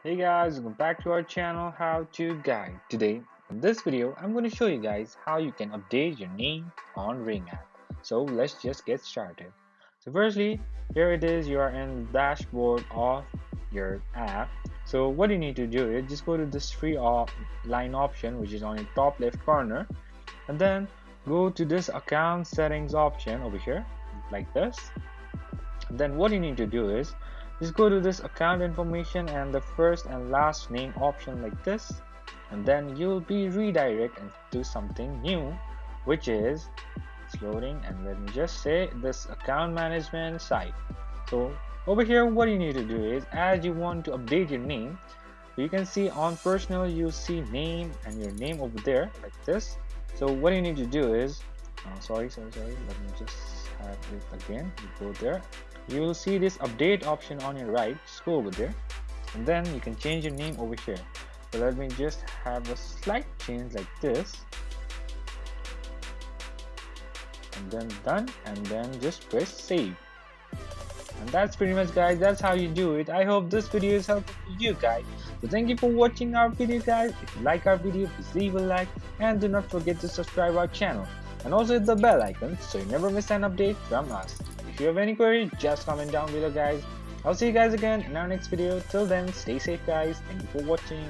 Hey guys, welcome back to our channel How to Guide. Today, in this video, I'm going to show you guys how you can update your name on Ring app. So let's just get started. So firstly, here it is, you are in the dashboard of your app. So what you need to do is just go to this line option which is on your top left corner, and then go to this account settings option over here like this. And then what you need to do is just go to this account information and the first and last name option like this, and then you'll be redirected to something new, which is it's loading. And let me just say this account management site. So over here what you need to do is, as you want to update your name, you can see on personal you see name and your name over there like this. So what you need to do is sorry, let me just have it again. You go there, you will see this update option on your right. Just go over there, and then you can change your name over here. So let me just have a slight change like this, and then done, and then just press save. And that's pretty much, guys, that's how you do it. I hope this video is helpful to you guys. So thank you for watching our video, guys. If you like our video, please leave a like, and do not forget to subscribe our channel, and also hit the bell icon so you never miss an update from us. If you have any queries, just comment down below, guys. I'll see you guys again in our next video. Till then, stay safe, guys. Thank you for watching.